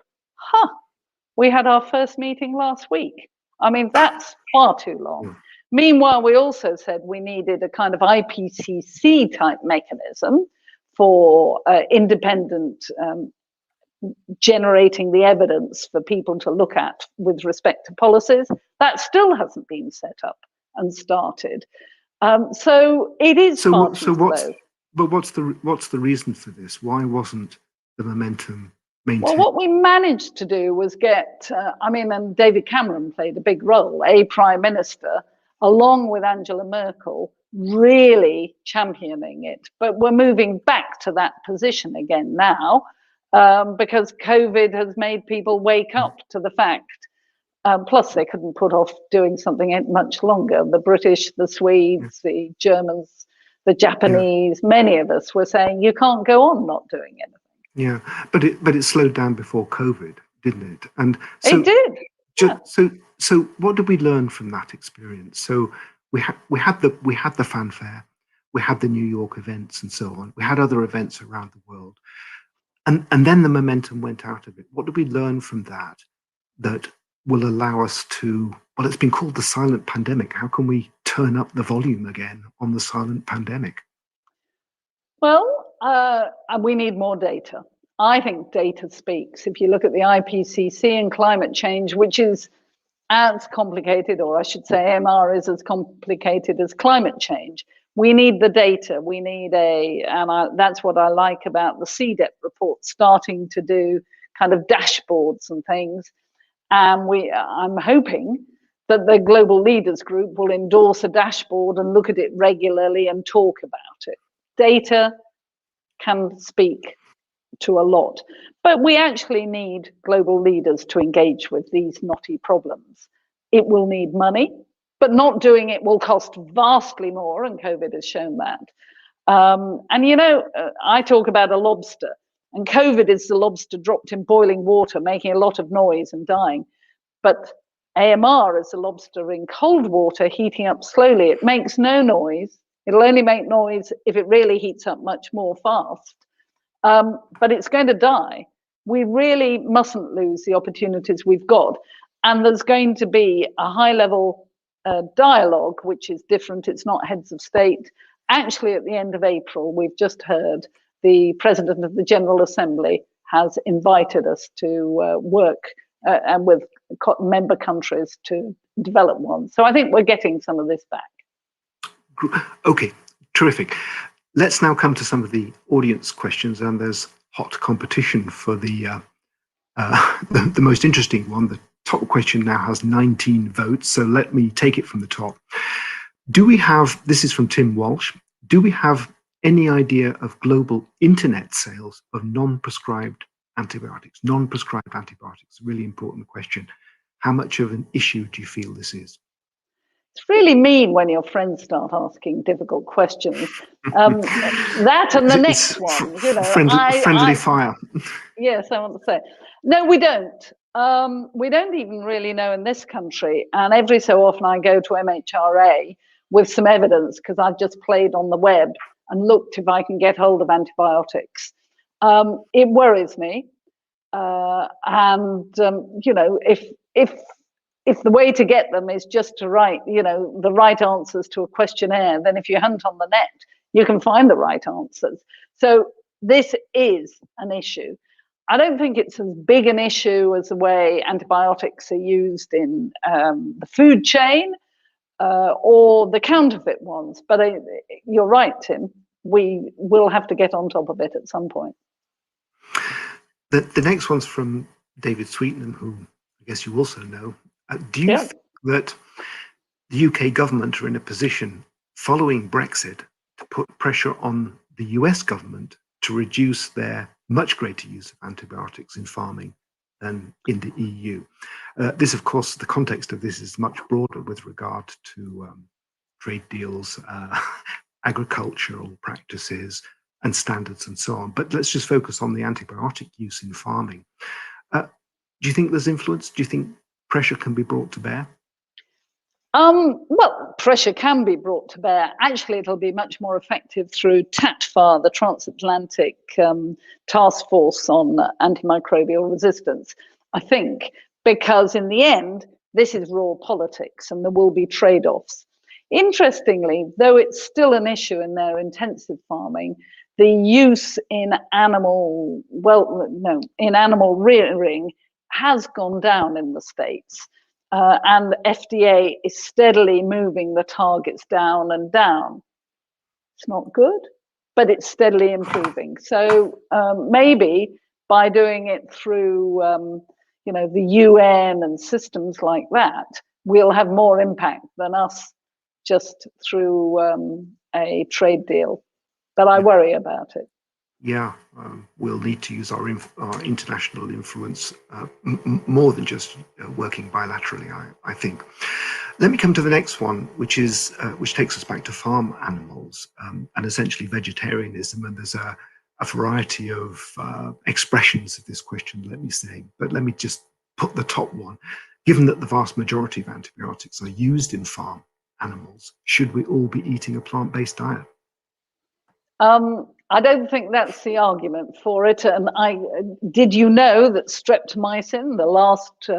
We had our first meeting last week. I mean, that's far too long. Meanwhile, we also said we needed a kind of IPCC type mechanism for independent generating the evidence for people to look at with respect to policies. That still hasn't been set up and started. So it is far too slow. But what's the reason for this? Why wasn't the momentum maintained? Well, what we managed to do was get, and David Cameron played a big role, a prime minister, along with Angela Merkel, really championing it. But we're moving back to that position again now, because COVID has made people wake up to the fact. Plus, they couldn't put off doing something much longer. The British, the Swedes, the Germans, the Japanese, many of us were saying, you can't go on not doing anything. Yeah, but it slowed down before COVID, didn't it? And so it did. So what did we learn from that experience? So we had the fanfare, we had the New York events and so on. We had other events around the world, and then the momentum went out of it. What did we learn from that will allow us to? Well, it's been called the silent pandemic. How can we turn up the volume again on the silent pandemic? Well, we need more data. I think data speaks. If you look at the IPCC and climate change, which is as complicated, or I should say AMR is as complicated as climate change, we need the data. We need that's what I like about the CDEP report, starting to do kind of dashboards and things. And I'm hoping that the Global Leaders Group will endorse a dashboard and look at it regularly and talk about it. Data can speak to a lot, but we actually need global leaders to engage with these knotty problems. It will need money, but not doing it will cost vastly more, and COVID has shown that. I talk about a lobster, and COVID is the lobster dropped in boiling water, making a lot of noise and dying. But AMR is the lobster in cold water, heating up slowly. It makes no noise. It'll only make noise if it really heats up much more fast. But it's going to die. We really mustn't lose the opportunities we've got. And there's going to be a high-level dialogue, which is different. It's not heads of state. Actually, at the end of April, we've just heard the President of the General Assembly has invited us to work and with member countries to develop one. So I think we're getting some of this back. Okay, terrific. Let's now come to some of the audience questions, and there's hot competition for the most interesting one. The top question now has 19 votes, so let me take it from the top. This is from Tim Walsh, do we have any idea of global internet sales of non-prescribed antibiotics? Non-prescribed antibiotics, really important question. How much of an issue do you feel this is? It's really mean when your friends start asking difficult questions. That and the next one, friendly fire. Yes, I want to say. No, we don't. We don't even really know in this country. And every so often I go to MHRA with some evidence because I've just played on the web and looked if I can get hold of antibiotics. It worries me. If the way to get them is just to write, the right answers to a questionnaire, then if you hunt on the net, you can find the right answers. So this is an issue. I don't think it's as big an issue as the way antibiotics are used in the food chain or the counterfeit ones. But you're right, Tim. We will have to get on top of it at some point. The next one's from David Sweetnam, who I guess you also know. Do you think that the UK government are in a position, following Brexit, to put pressure on the US government to reduce their much greater use of antibiotics in farming than in the EU? This, of course, the context of this is much broader with regard to trade deals, agricultural practices, and standards and so on. But let's just focus on the antibiotic use in farming. Do you think there's influence? Do you think pressure can be brought to bear? Well, pressure can be brought to bear. Actually, it'll be much more effective through TATFAR, the Transatlantic Task Force on Antimicrobial Resistance, I think, because in the end, this is raw politics and there will be trade-offs. Interestingly, though it's still an issue in their intensive farming, the use in animal rearing has gone down in the States. And FDA is steadily moving the targets down and down. It's not good, but it's steadily improving. So maybe by doing it through, the UN and systems like that, we'll have more impact than us just through a trade deal. But I worry about it. Yeah, we'll need to use our international influence more than just working bilaterally, I think. Let me come to the next one, which takes us back to farm animals and essentially vegetarianism. And there's a variety of expressions of this question, let me say. But let me just put the top one. Given that the vast majority of antibiotics are used in farm animals, should we all be eating a plant-based diet? I don't think that's the argument for it. And did you know that streptomycin, the last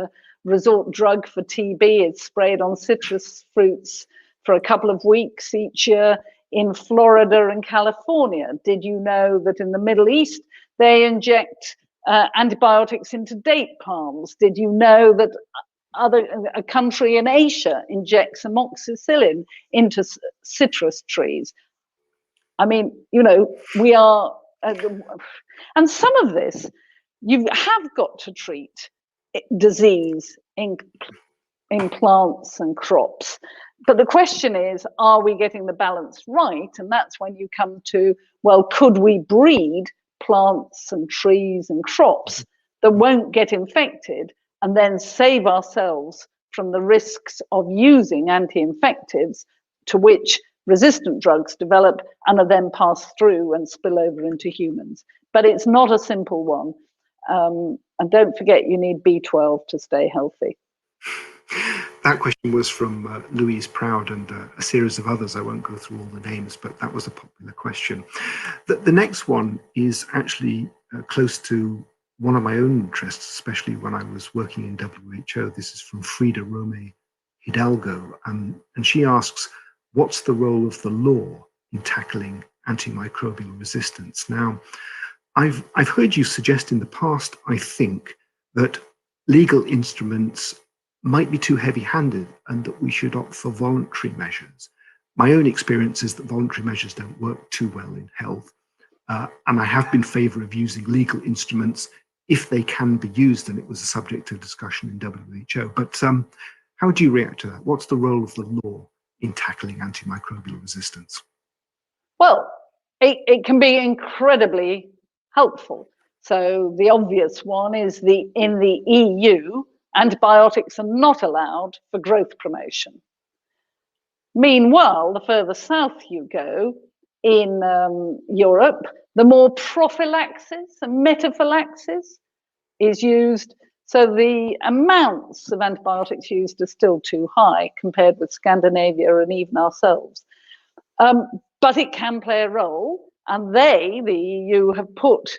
resort drug for TB, is sprayed on citrus fruits for a couple of weeks each year in Florida and California? Did you know that in the Middle East, they inject antibiotics into date palms? Did you know that a country in Asia injects amoxicillin into citrus trees? I mean, we are, and some of this, you have got to treat disease in plants and crops. But the question is, are we getting the balance right? And that's when you come to, well, could we breed plants and trees and crops that won't get infected and then save ourselves from the risks of using anti-infectives to which resistant drugs develop and are then passed through and spill over into humans? But it's not a simple one. And don't forget, you need B12 to stay healthy. That question was from Louise Proud and a series of others. I won't go through all the names, but that was a popular question. The next one is actually close to one of my own interests, especially when I was working in WHO. This is from Frida Rome Hidalgo. And she asks, what's the role of the law in tackling antimicrobial resistance? Now, I've heard you suggest in the past, I think, that legal instruments might be too heavy-handed and that we should opt for voluntary measures. My own experience is that voluntary measures don't work too well in health. And I have been in favor of using legal instruments if they can be used, and it was a subject of discussion in WHO. But how do you react to that? What's the role of the law in tackling antimicrobial resistance? Well, it can be incredibly helpful. So the obvious one is in the EU, antibiotics are not allowed for growth promotion. Meanwhile, the further south you go in Europe, the more prophylaxis and metaphylaxis is used. So the amounts of antibiotics used are still too high compared with Scandinavia and even ourselves. But it can play a role, and the EU, have put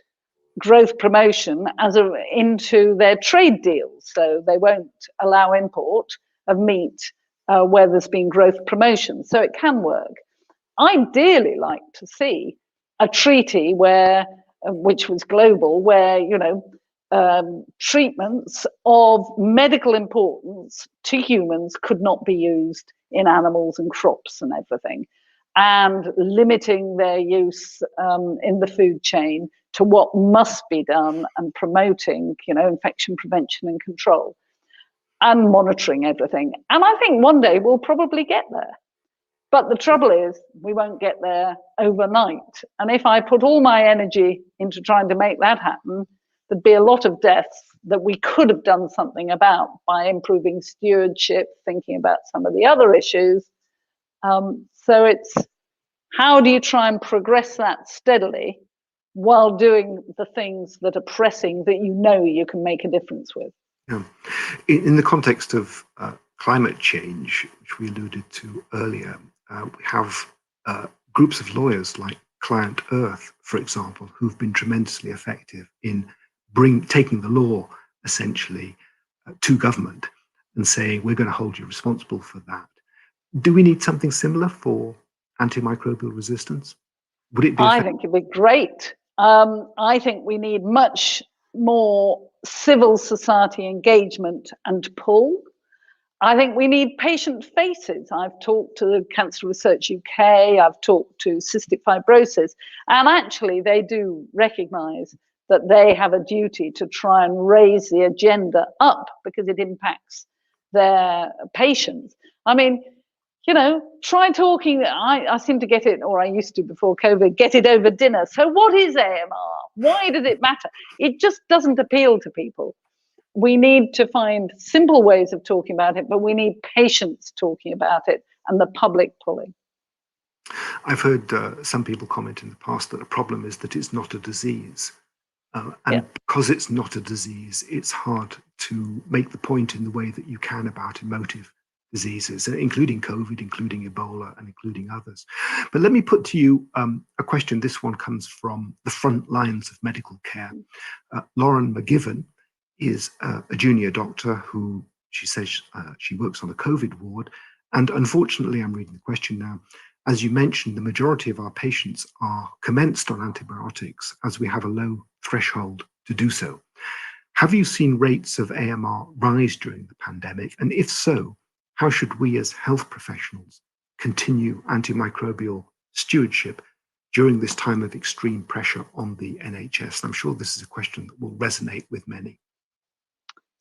growth promotion into their trade deals. So they won't allow import of meat where there's been growth promotion. So it can work. I'd ideally like to see a treaty where which was global, where, treatments of medical importance to humans could not be used in animals and crops and everything, and limiting their use in the food chain to what must be done, and promoting, infection prevention and control, and monitoring everything. And I think one day we'll probably get there. But the trouble is, we won't get there overnight. And if I put all my energy into trying to make that happen, there'd be a lot of deaths that we could have done something about by improving stewardship, thinking about some of the other issues. So it's, how do you try and progress that steadily while doing the things that are pressing, that you can make a difference with? Yeah. In the context of climate change, which we alluded to earlier, we have groups of lawyers like Client Earth, for example, who've been tremendously effective in taking the law essentially to government and saying, we're going to hold you responsible for that. Do we need something similar for antimicrobial resistance? Would it be I think it'd be great. I think we need much more civil society engagement and pull. I think we need patient faces. I've talked to Cancer Research UK, I've talked to cystic fibrosis, and actually they do recognise that they have a duty to try and raise the agenda up, because it impacts their patients. I mean, try talking. I seem to get it, or I used to before COVID, get it over dinner. So what is AMR? Why does it matter? It just doesn't appeal to people. We need to find simple ways of talking about it, but we need patients talking about it and the public pulling. I've heard some people comment in the past that the problem is that it's not a disease. Because it's not a disease, it's hard to make the point in the way that you can about emotive diseases, including COVID, including Ebola, and including others. But let me put to you a question. This one comes from the front lines of medical care. Lauren McGiven is a junior doctor who, she says she works on the COVID ward. And unfortunately, I'm reading the question now. As you mentioned, the majority of our patients are commenced on antibiotics as we have a low threshold to do so. Have you seen rates of AMR rise during the pandemic? And if so, how should we as health professionals continue antimicrobial stewardship during this time of extreme pressure on the NHS? I'm sure this is a question that will resonate with many.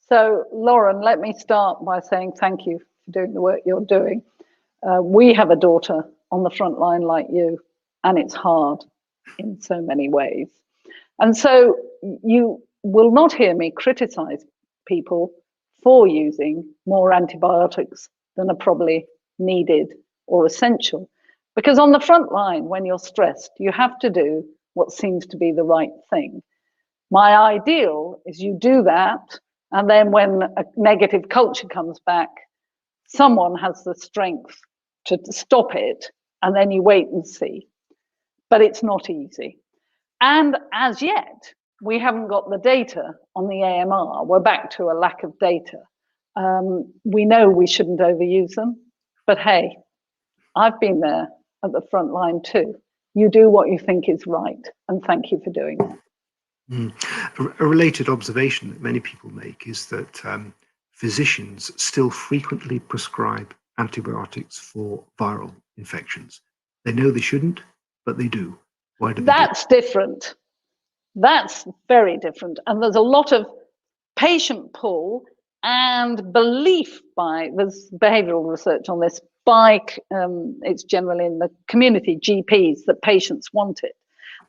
So, Lauren, let me start by saying thank you for doing the work you're doing. We have a daughter on the front line like you, and it's hard in so many ways. And so you will not hear me criticize people for using more antibiotics than are probably needed or essential. Because on the front line, when you're stressed, you have to do what seems to be the right thing. My ideal is you do that, and then when a negative culture comes back, someone has the strength to stop it, and then you wait and see. But it's not easy. And as yet, we haven't got the data on the AMR. We're back to a lack of data. We know we shouldn't overuse them, but hey, I've been there at the front line too. You do what you think is right, and thank you for doing that. A related observation that many people make is that physicians still frequently prescribe antibiotics for viral infections. They know they shouldn't, but they do. Why do they? That's different. That's very different. And there's a lot of patient pull and belief there's behavioral research on this, it's generally in the community, GPs, that patients want it.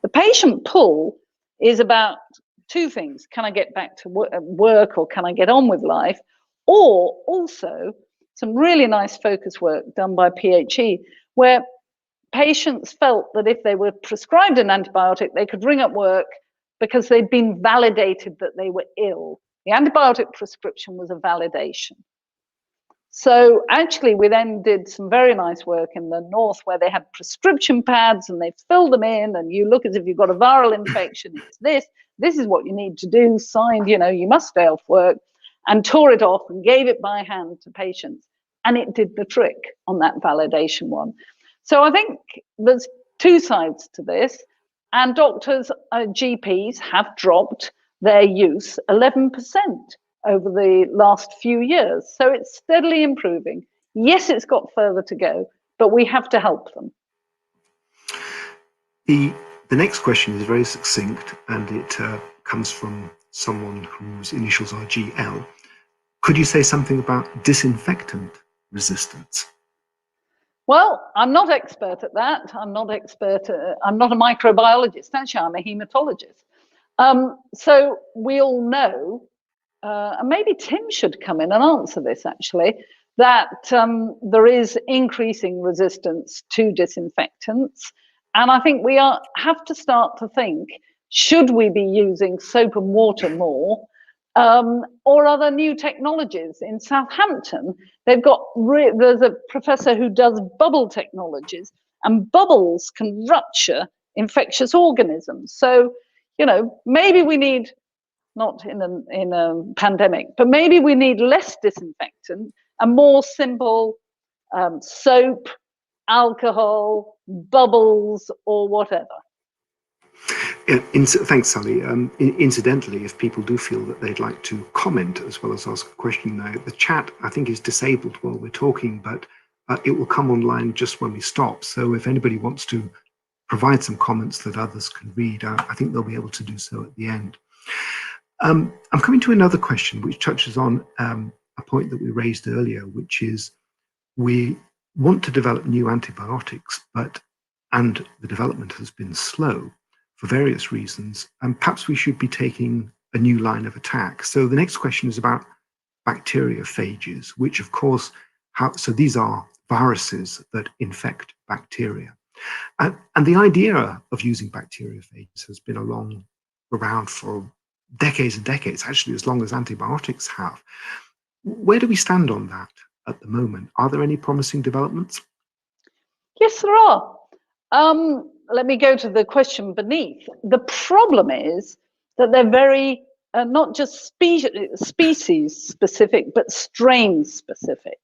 The patient pull is about two things. Can I get back to work, or can I get on with life? Or also some really nice focus work done by PHE, where patients felt that if they were prescribed an antibiotic, they could ring up work because they'd been validated that they were ill. The antibiotic prescription was a validation. So actually, we then did some very nice work in the north where they had prescription pads and they filled them in, and you look as if you've got a viral infection. It's this is what you need to do, signed, you must stay off work, and tore it off and gave it by hand to patients. And it did the trick on that validation one. So I think there's two sides to this. And doctors, GPs have dropped their use 11% over the last few years. So it's steadily improving. Yes, it's got further to go, but we have to help them. The next question is very succinct, and it comes from someone whose initials are GL. Could you say something about disinfectant resistance? Well, I'm not expert at that. I'm not a microbiologist. Actually, I'm a hematologist. So we all know, and maybe Tim should come in and answer this actually, that there is increasing resistance to disinfectants. And I think we have to start to think, should we be using soap and water more? Or other new technologies. In Southampton, they've got, there's a professor who does bubble technologies, and bubbles can rupture infectious organisms. So, you know, maybe we need, not in a pandemic, but maybe we need less disinfectant and more simple soap, alcohol, bubbles, or whatever. Thanks, Sally. Incidentally, if people do feel that they'd like to comment as well as ask a question now, the chat, I think, is disabled while we're talking, but it will come online just when we stop. So if anybody wants to provide some comments that others can read, I think they'll be able to do so at the end. I'm coming to another question which touches on a point that we raised earlier, which is we want to develop new antibiotics, and the development has been slow for various reasons, and perhaps we should be taking a new line of attack. So the next question is about bacteriophages, which of course, so these are viruses that infect bacteria. And the idea of using bacteriophages has been around for decades and decades, actually as long as antibiotics have. Where do we stand on that at the moment? Are there any promising developments? Yes, there are. Let me go to the question beneath. The problem is that they're very, not just species specific, but strain specific.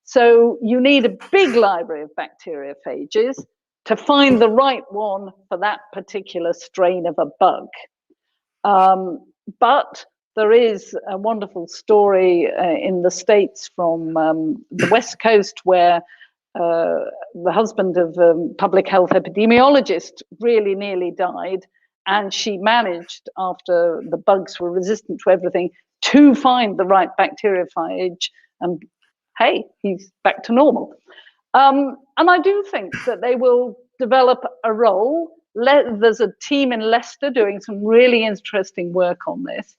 So you need a big library of bacteriophages to find the right one for that particular strain of a bug. But there is a wonderful story in the States from the West Coast where the husband of a public health epidemiologist really nearly died, and she managed, after the bugs were resistant to everything, to find the right bacteriophage, and hey, he's back to normal. And I do think that they will develop a role. There's a team in Leicester doing some really interesting work on this.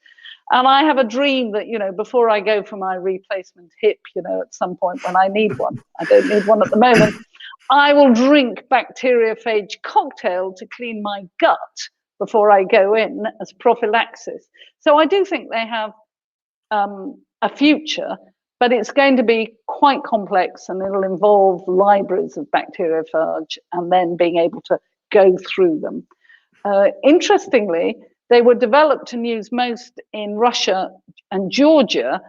And I have a dream that, you know, before I go for my replacement hip, you know, at some point when I need one, I don't need one at the moment, I will drink bacteriophage cocktail to clean my gut before I go in as prophylaxis. So I do think they have a future, but it's going to be quite complex, and it'll involve libraries of bacteriophage and then being able to go through them. Interestingly, they were developed and used most in Russia and Georgia,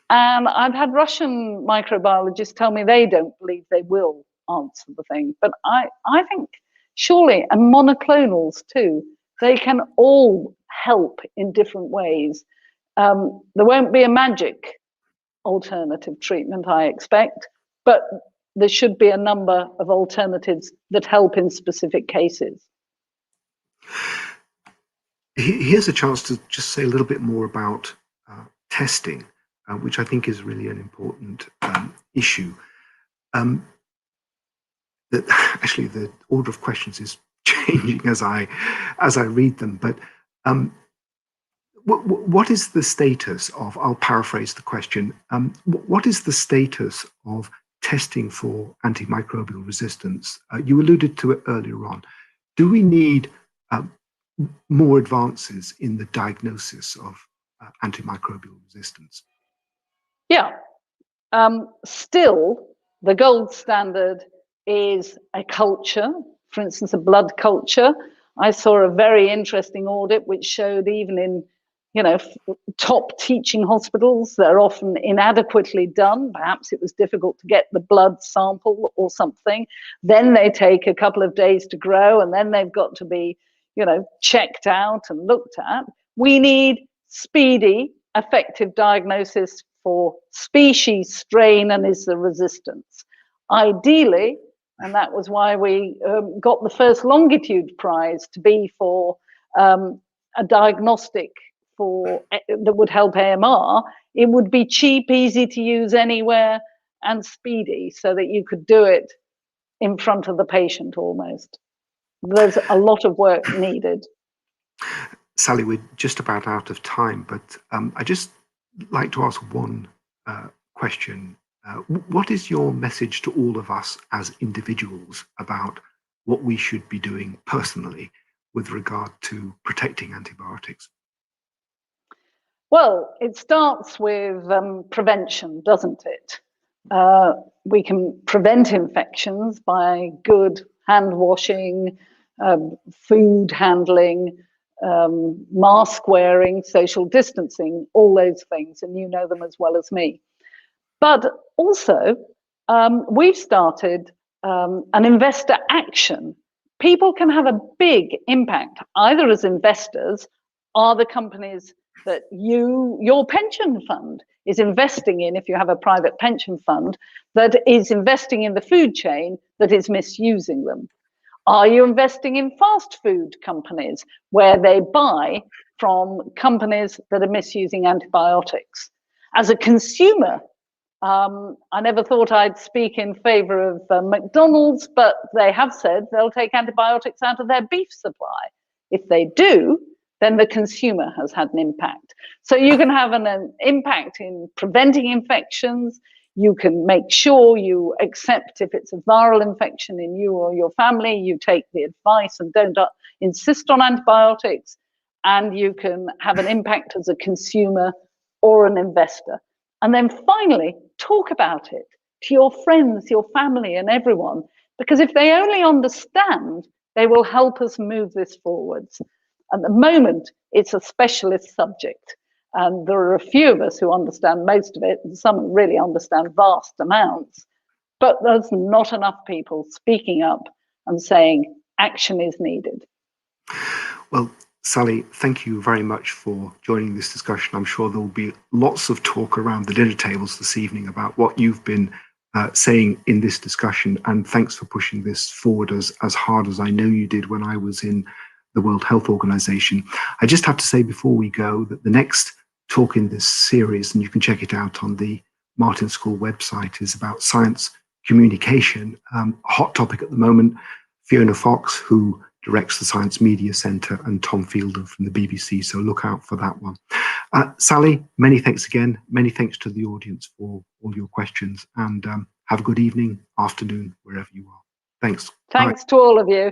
and I've had Russian microbiologists tell me they don't believe they will answer the thing. But I think surely, and monoclonals too, they can all help in different ways. There won't be a magic alternative treatment, I expect, but there should be a number of alternatives that help in specific cases. Here's a chance to just say a little bit more about testing, which I think is really an important issue. That actually the order of questions is changing as I read them. But what is the status of? I'll paraphrase the question. What is the status of testing for antimicrobial resistance? You alluded to it earlier on. Do we need more advances in the diagnosis of antimicrobial resistance? Yeah. Still, the gold standard is a culture, for instance, a blood culture. I saw a very interesting audit which showed even in, you know, top teaching hospitals, they're often inadequately done. Perhaps it was difficult to get the blood sample or something. Then they take a couple of days to grow, and then they've got to be, checked out and looked at. We need speedy, effective diagnosis for species, strain, and is there resistance. Ideally, and that was why we got the first longitude prize to be for a diagnostic that would help AMR. It would be cheap, easy to use anywhere, and speedy, so that you could do it in front of the patient almost. There's a lot of work needed. Sally, we're just about out of time, but I just like to ask one question. What is your message to all of us as individuals about what we should be doing personally with regard to protecting antibiotics? Well, it starts with prevention, doesn't it? We can prevent infections by good hand washing, food handling, mask wearing, social distancing, all those things, and you know them as well as me. But also, we've started an investor action. People can have a big impact, either as investors, are the companies that your pension fund is investing in, if you have a private pension fund, that is investing in the food chain that is misusing them. Are you investing in fast food companies where they buy from companies that are misusing antibiotics? As a consumer, I never thought I'd speak in favor of McDonald's, but they have said they'll take antibiotics out of their beef supply. If they do, then the consumer has had an impact. So you can have an impact in preventing infections. You can make sure you accept if it's a viral infection in you or your family, you take the advice and don't insist on antibiotics. And you can have an impact as a consumer or an investor. And then finally, talk about it to your friends, your family, and everyone. Because if they only understand, they will help us move this forwards. At the moment, it's a specialist subject. And there are a few of us who understand most of it, and some really understand vast amounts. But there's not enough people speaking up and saying action is needed. Well, Sally, thank you very much for joining this discussion. I'm sure there will be lots of talk around the dinner tables this evening about what you've been saying in this discussion. And thanks for pushing this forward as hard as I know you did when I was in the World Health Organization. I just have to say before we go that the next talk in this series, and you can check it out on the Martin School website, is about science communication. A hot topic at the moment, Fiona Fox, who directs the Science Media Centre, and Tom Fielder from the BBC, so look out for that one. Sally, many thanks again. Many thanks to the audience for all your questions, and have a good evening, afternoon, wherever you are. Thanks. Thanks to all of you.